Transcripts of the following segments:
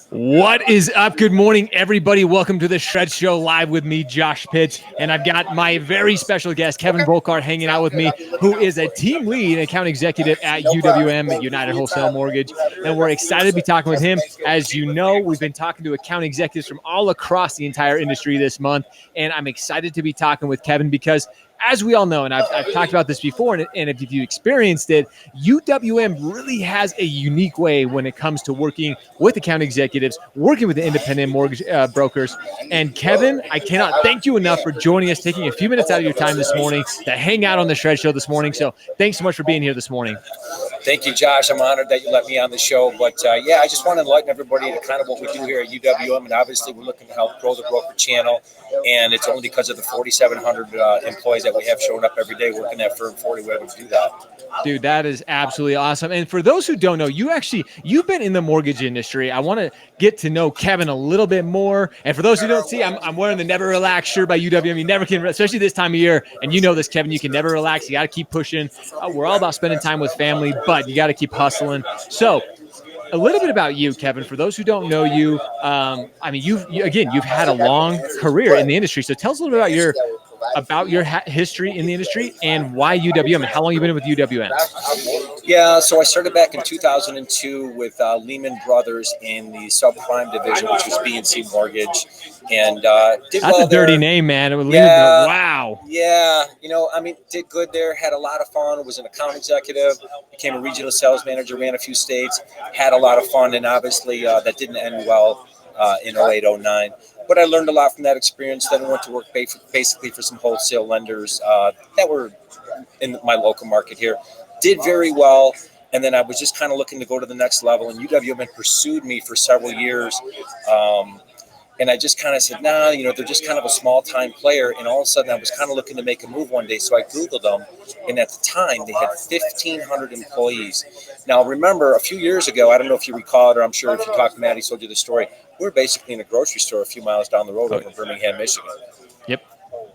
What is up? Good morning, everybody. Welcome to the Shred Show live with me, Josh Pitts. And I've got my very special guest, Kevin Volckaert, hanging out with me, who is a team lead and account executive at UWM, at United Wholesale Mortgage. And we're excited to be talking with him. As you know, we've been talking to account executives from all across the entire industry this month. And I'm excited to be talking with Kevin because, as we all know, and I've talked about this before, and if you experienced it, UWM really has a unique way when it comes to working with account executives, working with the independent mortgage brokers. And Kevin, I cannot thank you enough for joining us, taking a few minutes out of your time this morning to hang out on the Shred Show this morning. So thanks so much for being here this morning. Thank you, Josh. I'm honored that you let me on the show. But I just want to enlighten everybody to kind of what we do here at UWM. And obviously, we're looking to help grow the broker channel. And it's only because of the 4,700 employees that we have showing up every day working at Firm 40 we're able to do that. Dude, that is absolutely awesome. And for those who don't know, you've been in the mortgage industry. I want to get to know Kevin a little bit more. And for those who don't see, I'm wearing the Never Relax shirt by UWM. You never can, especially this time of year. And you know this, Kevin, you can never relax. You got to keep pushing. We're all about spending time with family, but you got to keep hustling. So a little bit about you, Kevin. For those who don't know you, you've had a long career in the industry. So tell us a little bit about your history in the industry and why UWM and how long you've been with UWM. Yeah, so I started back in 2002 with Lehman Brothers in the subprime division, which was B&C Mortgage, and did That's well a dirty there. name, man. Wow. Yeah, did good there. Had a lot of fun. Was an account executive. Became a regional sales manager. Ran a few states. Had a lot of fun, and obviously that didn't end well in 08, 09. But I learned a lot from that experience. Then I went to work basically for some wholesale lenders that were in my local market here. Did very well. And then I was just kind of looking to go to the next level. And UWM had pursued me for several years. And I just kind of said, they're just kind of a small-time player. And all of a sudden, I was kind of looking to make a move one day. So I Googled them. And at the time, they had 1,500 employees. Now, remember, a few years ago, I don't know if you recall it, or I'm sure if you talked to Matt, he told you the story. We were basically in a grocery store a few miles down the road over in Birmingham, Michigan. Yep.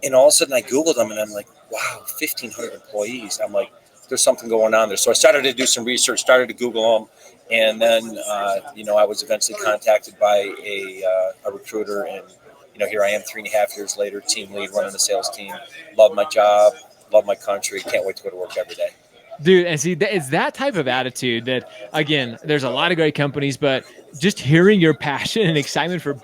And all of a sudden, I Googled them, and I'm like, wow, 1,500 employees. I'm like, there's something going on there. So I started to do some research, started to Google them. And then, I was eventually contacted by a recruiter, and, here I am 3.5 years later, team lead, running the sales team. Love my job, love my country. Can't wait to go to work every day. Dude, and see, it's that type of attitude that, again, there's a lot of great companies, but just hearing your passion and excitement for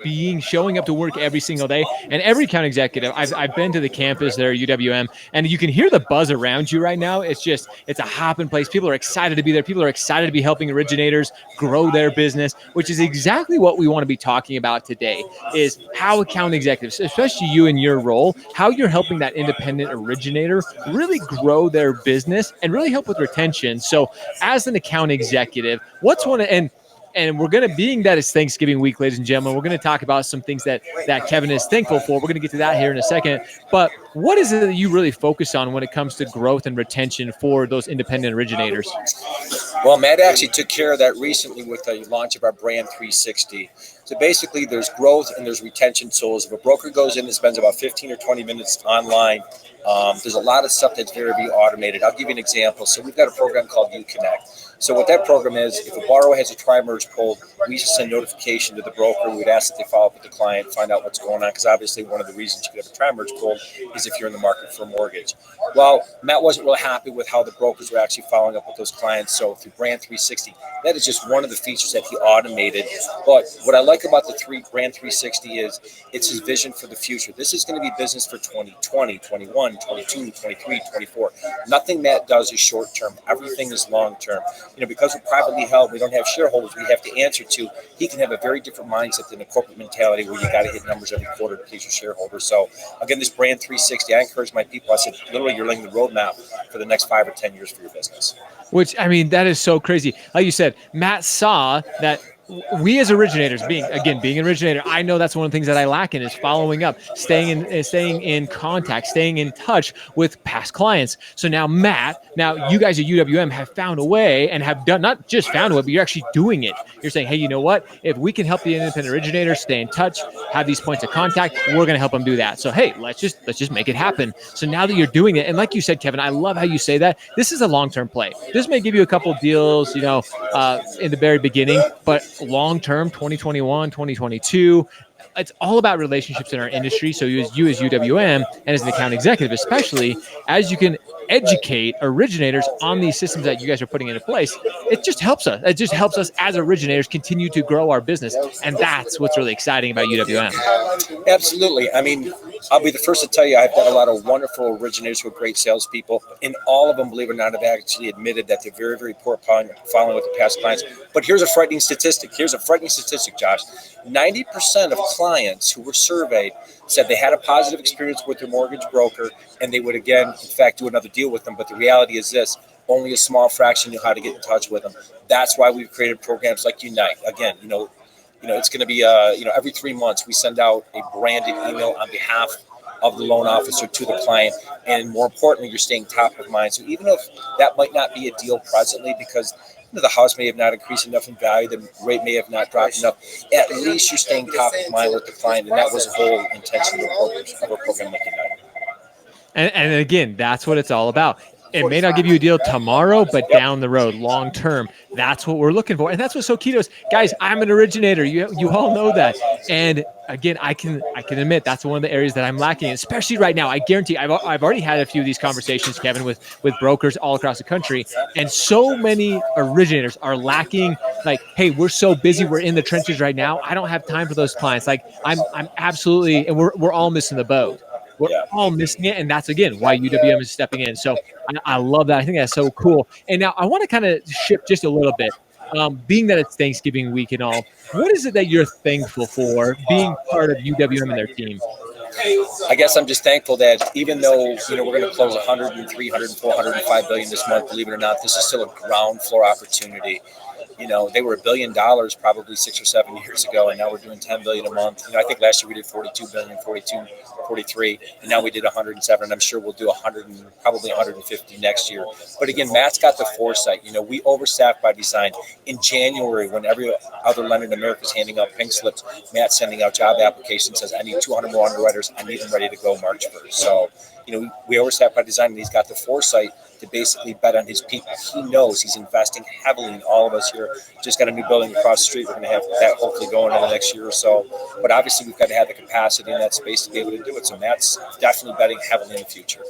showing up to work every single day, and every account executive, I've been to the campus there at UWM, and you can hear the buzz around you right now. It's a hopping place. People are excited to be there. People are excited to be helping originators grow their business, which is exactly what we want to be talking about today, is how account executives, especially you in your role, how you're helping that independent originator really grow their business and really help with retention. So as an account executive, what's one of, and we're going to, being that it's Thanksgiving week, ladies and gentlemen, we're going to talk about some things that Kevin is thankful for. We're going to get to that here in a second. But what is it that you really focus on when it comes to growth and retention for those independent originators? Well, Matt actually took care of that recently with the launch of our Brand 360. So basically, there's growth and there's retention tools. If a broker goes in and spends about 15 or 20 minutes online, there's a lot of stuff that's very automated. I'll give you an example. So we've got a program called UConnect. So what that program is, if a borrower has a tri-merge pulled, we just send notification to the broker. We'd ask that they follow up with the client, find out what's going on, because obviously one of the reasons you could have a tri-merge pulled is if you're in the market for a mortgage. Well, Matt wasn't really happy with how the brokers were actually following up with those clients. So through Brand 360, that is just one of the features that he automated. But what I like about the Brand 360 is it's his vision for the future. This is going to be business for 2020, 21, 22, 23, 24. Nothing Matt does is short term. Everything is long term. Because we're privately held, we don't have shareholders we have to answer to. He can have a very different mindset than a corporate mentality where you got to hit numbers every quarter to please your shareholders. So again, this Brand 360, I encourage my people. I said, literally, you're laying the roadmap for the next 5 or 10 years for your business. Which, that is so crazy. Like you said, Matt saw that we as originators, being an originator, I know that's one of the things that I lack in is following up, staying in contact, staying in touch with past clients. So now, Matt, you guys at UWM have found a way and have done, not just found a way, but you're actually doing it. You're saying, hey, you know what? If we can help the independent originators stay in touch, have these points of contact, we're going to help them do that. So hey, let's just make it happen. So now that you're doing it, and like you said, Kevin, I love how you say that. This is a long-term play. This may give you a couple deals, in the very beginning, but long-term, 2021, 2022, it's all about relationships in our industry. So you as UWM and as an account executive, especially as you can educate originators on these systems that you guys are putting into place, it just helps us. It just helps us as originators continue to grow our business. And that's what's really exciting about UWM. Absolutely. I mean, I'll be the first to tell you, I've got a lot of wonderful originators who are great salespeople, and all of them, believe it or not, have actually admitted that they're very, very poor following with the past clients. But here's a frightening statistic. Josh. 90% of clients who were surveyed said they had a positive experience with their mortgage broker, and they would, again, in fact, do another deal with them. But the reality is this: only a small fraction knew how to get in touch with them. That's why we've created programs like Unite. Again, it's going to be, every 3 months we send out a branded email on behalf of the loan officer to the client. And more importantly, you're staying top of mind. So even if that might not be a deal presently because the house may have not increased enough in value, the rate may have not dropped enough, at least you're staying top of mind with the client. And that was the whole intention of a program like Unite. And again, that's what it's all about. It may not give you a deal tomorrow, but down the road, long term, that's what we're looking for. And that's what's so key to us. Guys, I'm an originator. You all know that. And again, I can admit that's one of the areas that I'm lacking, especially right now. I guarantee I've already had a few of these conversations, Kevin, with brokers all across the country. And so many originators are lacking, like, hey, we're so busy. We're in the trenches right now. I don't have time for those clients. Like I'm absolutely, and we're all missing the boat. We're all missing it. And that's, again, why UWM is stepping in. So I love that. I think that's so cool. And now I want to kind of shift just a little bit. Being that it's Thanksgiving week and all, what is it that you're thankful for being part of UWM and their team? I guess I'm just thankful that even though, we're going to close 103, 104, 105 billion this month, believe it or not, this is still a ground floor opportunity. They were $1 billion probably 6 or 7 years ago, and now we're doing 10 billion a month. I think last year we did 42 billion, 42, 43, and now we did 107. And I'm sure we'll do 100 and probably 150 next year. But again, Matt's got the foresight. We overstaffed by design. In January, when every other lender in America is handing out pink slips, Matt's sending out job applications, says, I need 200 more underwriters. I need them ready to go March 1st. So, we overstaffed by design, and he's got the foresight to basically bet on his people. He knows he's investing heavily in all of us here. Just got a new building across the street. We're going to have that hopefully going in the next year or so. But obviously, we've got to have the capacity in that space to be able to do it. So Matt's definitely betting heavily in the future.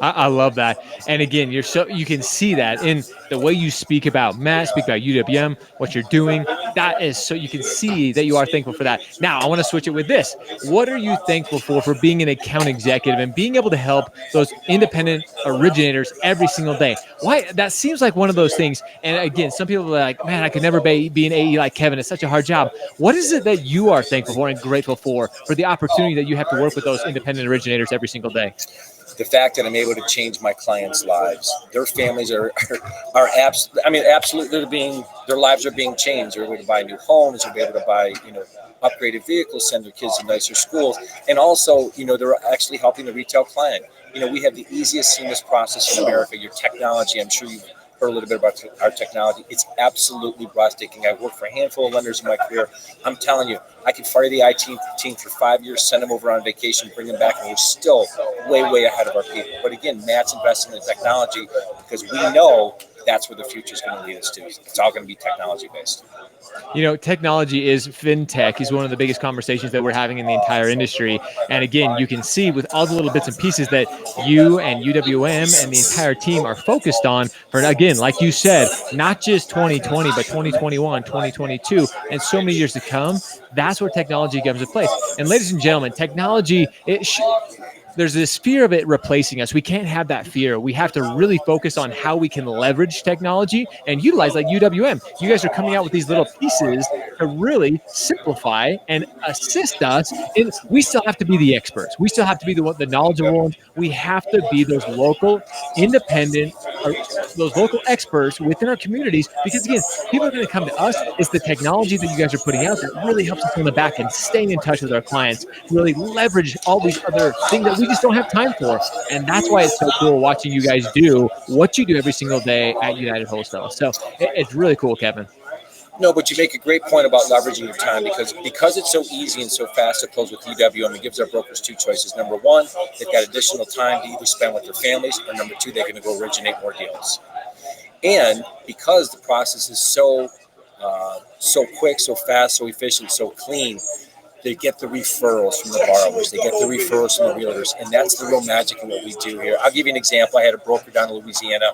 I love that. And again, you can see that in the way you speak about Matt, speak about UWM, what you're doing. That is so you can see that you are thankful for that. Now, I want to switch it with this. What are you thankful for being an account executive and being able to help those independent originators every single day? Why? That seems like one of those things. And again, some people are like, man, I could never be an AE like Kevin. It's such a hard job. What is it that you are thankful for and grateful for the opportunity that you have to work with those independent originators every single day? The fact that I'm able to change my clients' lives, their families are absolutely their lives are being changed. They're able to buy new homes, they're able to buy, upgraded vehicles, send their kids to nicer schools. And also, they're actually helping the retail client. We have the easiest seamless process in America. Your technology, I'm sure you've heard a little bit about our technology. It's absolutely breathtaking. I've worked for a handful of lenders in my career. I'm telling you, I could fire the IT team for 5 years, send them over on vacation, bring them back, and we're still way, way ahead of our people. But again, Matt's investing in technology because we know that's where the future is going to lead us to. It's all going to be technology-based. Technology is fintech is one of the biggest conversations that we're having in the entire industry. And again, you can see with all the little bits and pieces that you and UWM and the entire team are focused on for, again, like you said, not just 2020, but 2021, 2022, and so many years to come. That's where technology comes into place. And ladies and gentlemen, technology, there's this fear of it replacing us. We can't have that fear. We have to really focus on how we can leverage technology and utilize, like UWM. You guys are coming out with these little pieces to really simplify and assist us. And we still have to be the experts. We still have to be the knowledgeable ones. We have to be those local, independent, those local experts within our communities, because again, people are going to come to us. It's the technology that you guys are putting out that really helps us on the back end, staying in touch with our clients, really leverage all these other things that we just don't have time for. And that's why it's so cool watching you guys do what you do every single day at United Wholesale. So it's really cool, Kevin. No, but you make a great point about leveraging your time, because it's so easy and so fast to close with UWM. It gives our brokers two choices. Number one, they've got additional time to either spend with their families, or number two, they're going to go originate more deals. And because the process is so quick, so fast, so efficient, so clean, they get the referrals from the borrowers. They get the referrals from the realtors. And that's the real magic in what we do here. I'll give you an example. I had a broker down in Louisiana,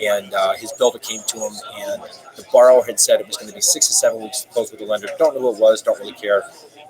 and his builder came to him, and the borrower had said it was going to be 6 to 7 weeks to close with the lender. Don't know who it was, don't really care.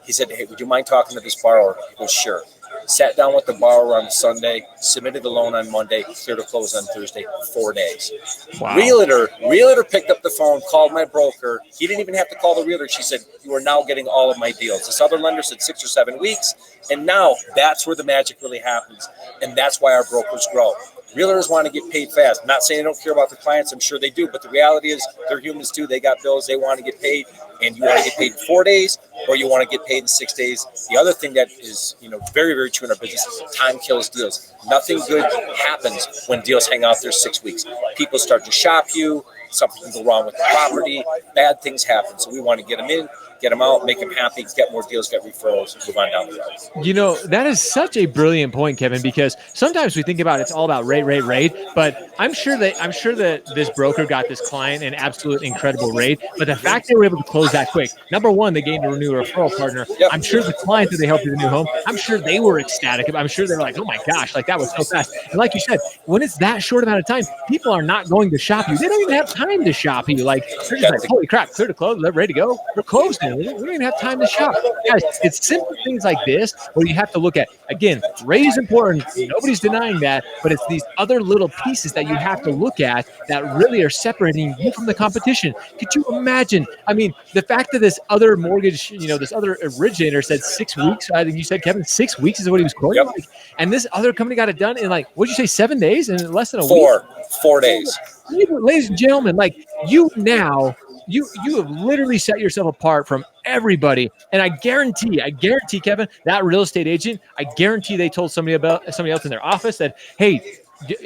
He said, hey, would you mind talking to this borrower? He goes, sure. Sat down with the borrower on Sunday, submitted the loan on Monday, clear to close on Thursday, 4 days. Wow. Realtor picked up the phone, called my broker. He didn't even have to call the realtor. She said, you are now getting all of my deals. This other lender said 6 or 7 weeks. And now that's where the magic really happens. And that's why our brokers grow. Realtors want to get paid fast. I'm not saying they don't care about the clients. I'm sure they do. But the reality is they're humans too. They got bills. They want to get paid. And you want to get paid in 4 days, or you want to get paid in 6 days. The other thing that is, very, very true in our business is time kills deals. Nothing good happens when deals hang out there 6 weeks. People start to shop you. Something can go wrong with the property. Bad things happen. So we want to get them in, get them out, make them happy, get more deals, get referrals, move on down the road. That is such a brilliant point, Kevin, because sometimes we think about it's all about rate, but I'm sure that this broker got this client an absolute incredible rate. But the fact they were able to close that quick, number one, they gained a new referral partner. Yep. I'm sure the client that they helped with the new home, I'm sure they were ecstatic. I'm sure they were like, oh my gosh, like that was so fast. And like you said, when it's that short amount of time, people are not going to shop you. They don't even have time to shop you. Like, they're just like, holy crap, clear to close, ready to go. We're closed now. We don't even have time to shop. Guys, it's simple things like this where you have to look at, again, rate is important. Nobody's denying that, but it's these other little pieces that you have to look at that really are separating you from the competition. Could you imagine? I mean, the fact that this other mortgage, this other originator said 6 weeks. I think you said, Kevin, 6 weeks is what he was quoting. Yep. And this other company got it done in what'd you say, 7 days? In less than a week? 4 days. Ladies and gentlemen, you have literally set yourself apart from everybody. And I guarantee, Kevin, that real estate agent, I guarantee they told somebody else in their office that, hey,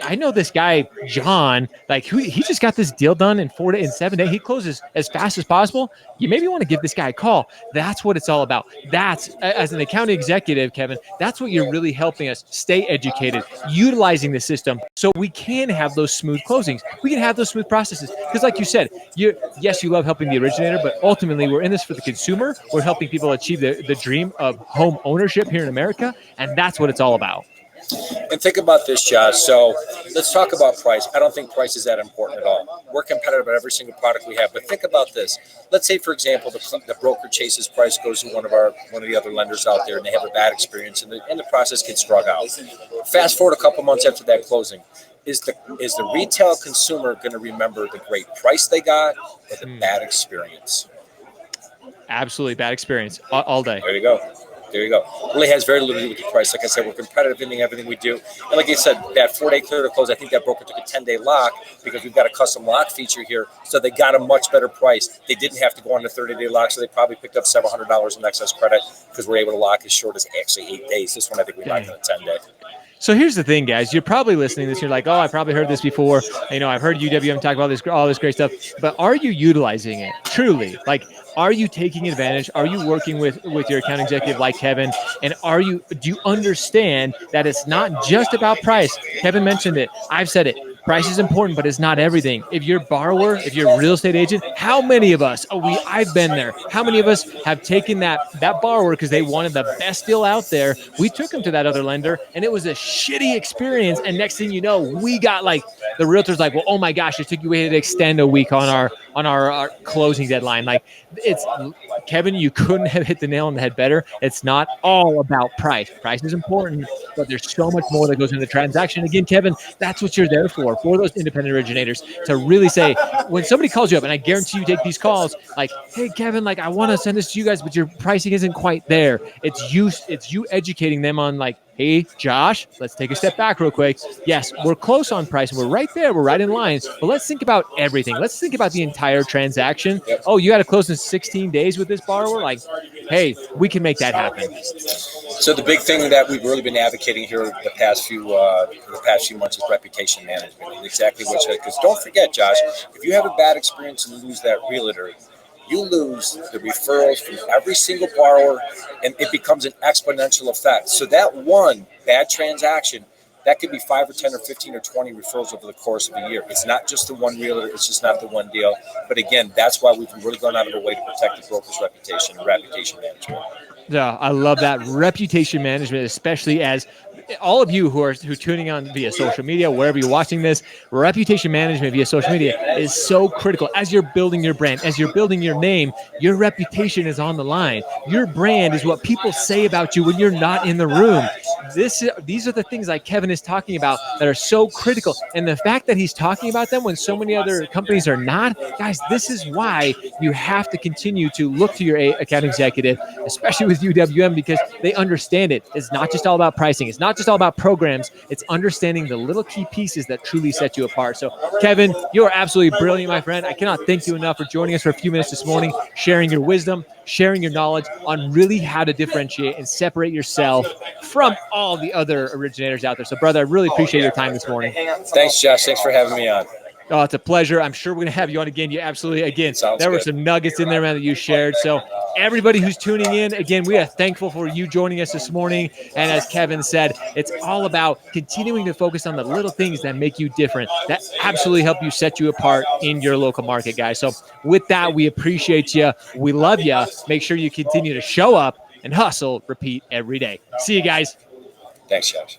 I know this guy, John, he just got this deal done in 4 days, in 7 days. He closes as fast as possible. You maybe want to give this guy a call. That's what it's all about. That's, as an account executive, Kevin, that's what you're really helping us stay educated, utilizing the system so we can have those smooth closings. We can have those smooth processes. Because like you said, yes, you love helping the originator, but ultimately we're in this for the consumer. We're helping people achieve the dream of home ownership here in America. And that's what it's all about. And think about this, Josh. So let's talk about price. I don't think price is that important at all. We're competitive at every single product we have. But think about this. Let's say, for example, the broker chases price, goes to one of the other lenders out there, and they have a bad experience, and the process gets drug out. Fast forward a couple months after that closing. Is the retail consumer going to remember the great price they got or the bad experience? Absolutely bad experience all day. There you go. Really has very little to do with the price. Like I said, we're competitive in everything we do. And like I said, that 4-day clear to close, I think that broker took a 10-day lock because we've got a custom lock feature here. So they got a much better price. They didn't have to go on the 30-day lock, so they probably picked up several $100 in excess credit because we're able to lock as short as actually 8 days. This one, I think we locked on a 10-day. So here's the thing, guys. You're probably listening to this. You're like, oh, I probably heard this before. I've heard UWM talk about all this great stuff. But are you utilizing it truly? Are you taking advantage? Are you working with your account executive like Kevin? And do you understand that it's not just about price? Kevin mentioned it. I've said it. Price is important, but it's not everything. If you're a borrower, if you're a real estate agent, how many of us, I've been there. How many of us have taken that borrower because they wanted the best deal out there? We took them to that other lender and it was a shitty experience. And next thing you know, we got the realtor's like, well, oh my gosh, we had to extend a week on our closing deadline. It's Kevin, you couldn't have hit the nail on the head better. It's not all about price. Price is important, but there's so much more that goes into the transaction. Again, Kevin, that's what you're there for those independent originators, to really say, when somebody calls you up, and I guarantee you take these calls, like, hey, Kevin, like, I want to send this to you guys, but your pricing isn't quite there. It's you educating them on, like, hey, Josh, let's take a step back real quick. Yes, we're close on price, and we're right there. We're right in line. But let's think about everything. Let's think about the entire transaction. Oh, you got to close in 16 days with this borrower? Like, hey, we can make that happen. So the big thing that we've really been advocating here the past few months is reputation management. And exactly what you said. Because don't forget, Josh, if you have a bad experience and lose that realtor, you lose the referrals from every single borrower, and it becomes an exponential effect. So that one bad transaction, that could be 5 or 10 or 15 or 20 referrals over the course of a year. It's not just the one realtor. It's just not the one deal. But again, that's why we've really gone out of our way to protect the broker's reputation and reputation management. Yeah, I love that reputation management, especially as all of you who are tuning on via social media, wherever you're watching this. Reputation management via social media is so critical. As you're building your brand, as you're building your name, your reputation is on the line. Your brand is what people say about you when you're not in the room. These are the things like Kevin is talking about that are so critical. And the fact that he's talking about them when so many other companies are not, guys, this is why you have to continue to look to your account executive, especially with UWM, because they understand it. It's not just all about pricing. It's not just all about programs. It's understanding the little key pieces that truly set you apart. So, Kevin, you are absolutely brilliant, my friend. I cannot thank you enough for joining us for a few minutes this morning, sharing your wisdom, sharing your knowledge on really how to differentiate and separate yourself from all the other originators out there. So, brother, I really appreciate your time this morning. Thanks, Josh. Thanks for having me on. Oh, it's a pleasure. I'm sure we're going to have you on again. You absolutely, again, there were some nuggets in there, man, that you shared. So everybody who's tuning in, again, we are thankful for you joining us this morning. And as Kevin said, it's all about continuing to focus on the little things that make you different, that absolutely help you set you apart in your local market, guys. So with that, we appreciate you. We love you. Make sure you continue to show up and hustle, repeat every day. See you guys. Thanks, Josh.